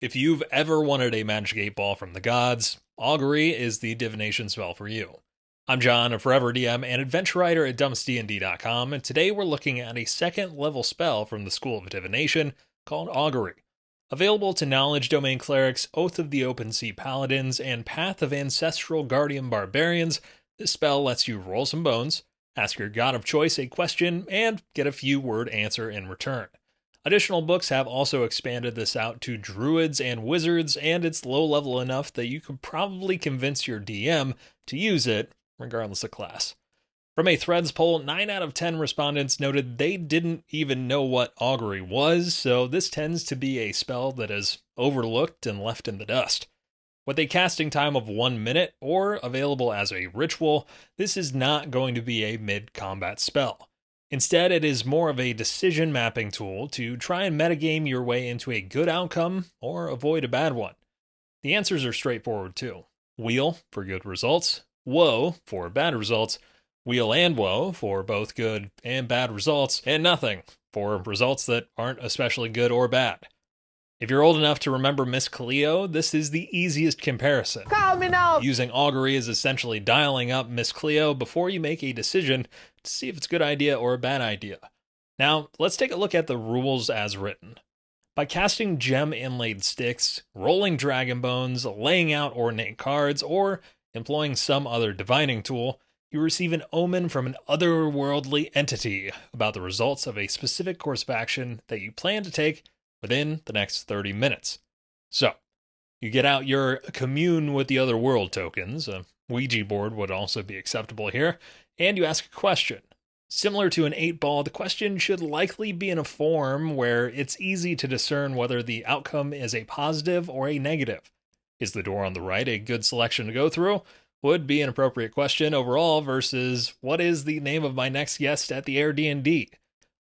If you've ever wanted a magic 8-ball from the gods, Augury is the divination spell for you. I'm John, a forever DM and adventure writer at dumbestdnd.com, and today we're looking at a second level spell from the School of Divination called Augury. Available to Knowledge Domain Clerics, Oath of the Open Sea Paladins, and Path of Ancestral Guardian Barbarians, this spell lets you roll some bones, ask your god of choice a question, and get a few word answer in return. Additional books have also expanded this out to druids and wizards, and it's low level enough that you could probably convince your DM to use it, regardless of class. From a Threads poll, 9 out of 10 respondents noted they didn't even know what Augury was, so this tends to be a spell that is overlooked and left in the dust. With a casting time of 1 minute, or available as a ritual, this is not going to be a mid-combat spell. Instead, it is more of a decision mapping tool to try and metagame your way into a good outcome or avoid a bad one. The answers are straightforward too. Wheel for good results, woe for bad results, wheel and woe for both good and bad results, and nothing for results that aren't especially good or bad. If you're old enough to remember Miss Cleo, this is the easiest comparison. Call me now! Using Augury is essentially dialing up Miss Cleo before you make a decision to see if it's a good idea or a bad idea. Now, let's take a look at the rules as written. By casting gem inlaid sticks, rolling dragon bones, laying out ornate cards, or employing some other divining tool, you receive an omen from an otherworldly entity about the results of a specific course of action that you plan to take within the next 30 minutes. So, you get out your commune with the other world tokens, a Ouija board would also be acceptable here, and you ask a question. Similar to an 8-ball, the question should likely be in a form where it's easy to discern whether the outcome is a positive or a negative. Is the door on the right a good selection to go through? Would be an appropriate question overall versus what is the name of my next guest at the Air D&D?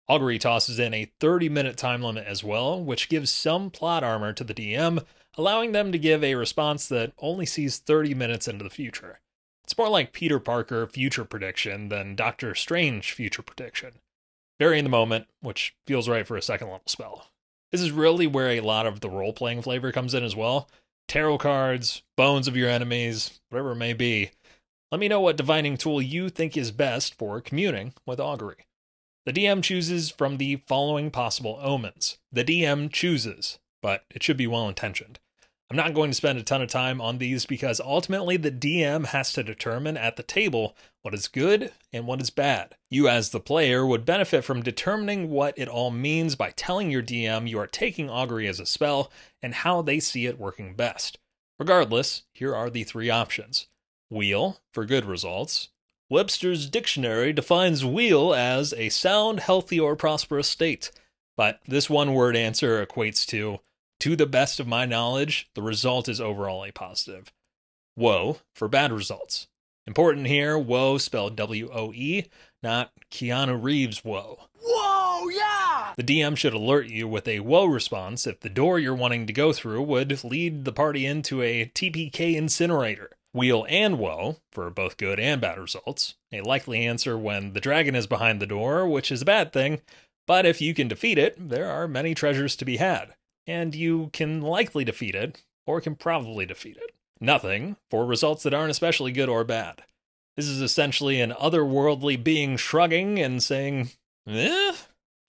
Augury tosses in a 30-minute time limit as well, which gives some plot armor to the DM, allowing them to give a response that only sees 30 minutes into the future. It's more like Peter Parker future prediction than Doctor Strange future prediction. Vary in the moment, which feels right for a second level spell. This is really where a lot of the role-playing flavor comes in as well. Tarot cards, bones of your enemies, whatever it may be. Let me know what divining tool you think is best for communing with Augury. The DM chooses from the following possible omens. The DM chooses, but it should be well-intentioned. I'm not going to spend a ton of time on these because ultimately the DM has to determine at the table what is good and what is bad. You as the player would benefit from determining what it all means by telling your DM you are taking Augury as a spell and how they see it working best. Regardless, here are the 3 options. Wheel for good results. Webster's Dictionary defines wheel as a sound, healthy, or prosperous state, but this one-word answer equates to the best of my knowledge, the result is overall a positive. Woe for bad results. Important here, woe spelled W-O-E, not Keanu Reeves' woe. Whoa, yeah! The DM should alert you with a woe response if the door you're wanting to go through would lead the party into a TPK incinerator. Wheel and woe for both good and bad results. A likely answer when the dragon is behind the door, which is a bad thing, but if you can defeat it, there are many treasures to be had. And you can likely defeat it, or can probably defeat it. Nothing for results that aren't especially good or bad. This is essentially an otherworldly being shrugging and saying, eh?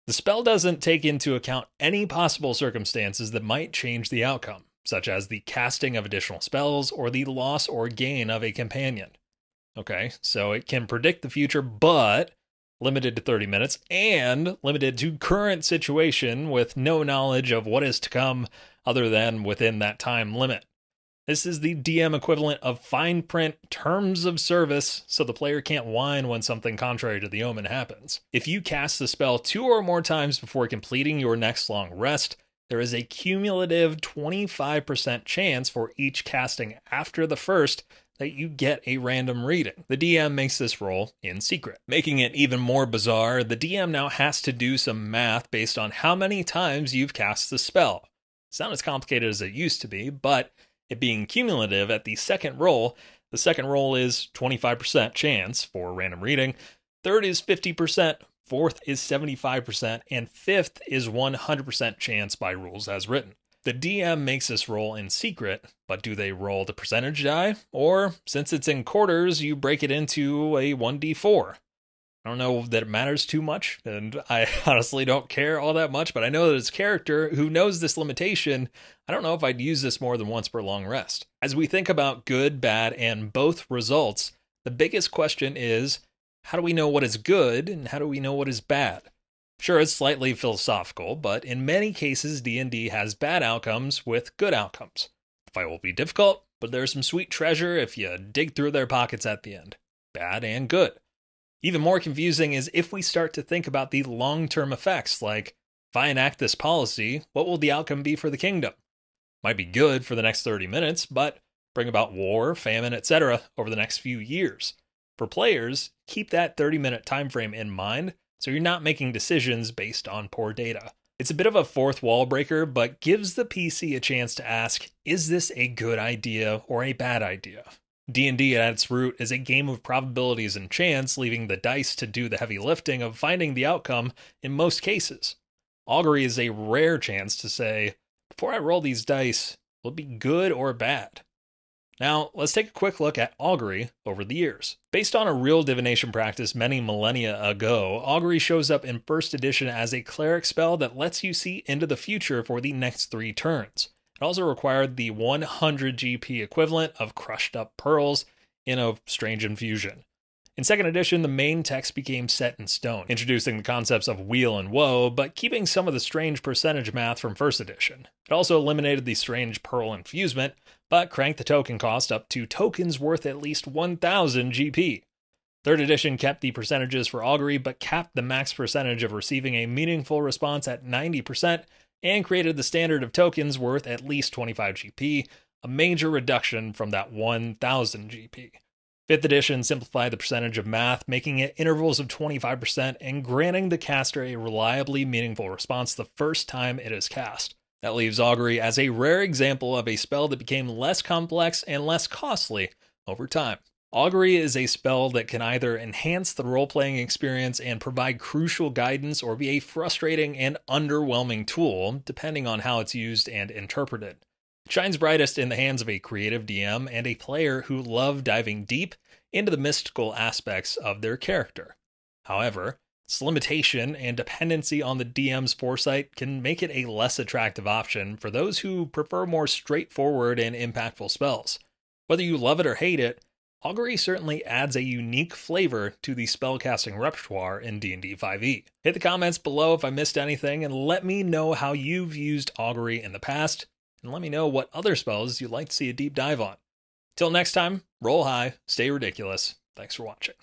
The spell doesn't take into account any possible circumstances that might change the outcome, such as the casting of additional spells or the loss or gain of a companion. Okay, so it can predict the future, but limited to 30 minutes, and limited to current situation with no knowledge of what is to come other than within that time limit. This is the DM equivalent of fine print terms of service, so the player can't whine when something contrary to the omen happens. If you cast the spell 2 or more times before completing your next long rest, there is a cumulative 25% chance for each casting after the first that you get a random reading. The DM makes this roll in secret. Making it even more bizarre, the DM now has to do some math based on how many times you've cast the spell. It's not as complicated as it used to be, but it being cumulative at the second roll, the second roll is 25% chance for a random reading, third is 50%, fourth is 75%, and fifth is 100% chance by rules as written. The DM makes this roll in secret, but do they roll the percentage die? Or, since it's in quarters, you break it into a 1d4? I don't know that it matters too much, and I honestly don't care all that much, but I know that as a character who knows this limitation, I don't know if I'd use this more than once per long rest. As we think about good, bad, and both results, the biggest question is, how do we know what is good, and how do we know what is bad? Sure, it's slightly philosophical, but in many cases, D&D has bad outcomes with good outcomes. The fight will be difficult, but there's some sweet treasure if you dig through their pockets at the end. Bad and good. Even more confusing is if we start to think about the long-term effects, like, if I enact this policy, what will the outcome be for the kingdom? Might be good for the next 30 minutes, but bring about war, famine, etc. over the next few years. For players, keep that 30-minute time frame in mind, so you're not making decisions based on poor data. It's a bit of a fourth wall breaker, but gives the PC a chance to ask, is this a good idea or a bad idea? D&D at its root is a game of probabilities and chance, leaving the dice to do the heavy lifting of finding the outcome in most cases. Augury is a rare chance to say, before I roll these dice, will it be good or bad? Now, let's take a quick look at Augury over the years. Based on a real divination practice many millennia ago, Augury shows up in 1st edition as a cleric spell that lets you see into the future for the next 3 turns. It also required the 100 GP equivalent of crushed up pearls in a strange infusion. In 2nd edition, the main text became set in stone, introducing the concepts of weal and woe, but keeping some of the strange percentage math from 1st edition. It also eliminated the strange pearl infusement, but cranked the token cost up to tokens worth at least 1,000 GP. 3rd edition kept the percentages for Augury, but capped the max percentage of receiving a meaningful response at 90%, and created the standard of tokens worth at least 25 GP, a major reduction from that 1,000 GP. 5th edition simplified the percentage of math, making it intervals of 25% and granting the caster a reliably meaningful response the first time it is cast. That leaves Augury as a rare example of a spell that became less complex and less costly over time. Augury is a spell that can either enhance the role-playing experience and provide crucial guidance, or be a frustrating and underwhelming tool, depending on how it's used and interpreted. It shines brightest in the hands of a creative DM and a player who love diving deep into the mystical aspects of their character. However, its limitation and dependency on the DM's foresight can make it a less attractive option for those who prefer more straightforward and impactful spells. Whether you love it or hate it, Augury certainly adds a unique flavor to the spellcasting repertoire in D&D 5e. Hit the comments below if I missed anything, and let me know how you've used Augury in the past, and let me know what other spells you'd like to see a deep dive on. Till next time, roll high, stay ridiculous. Thanks for watching.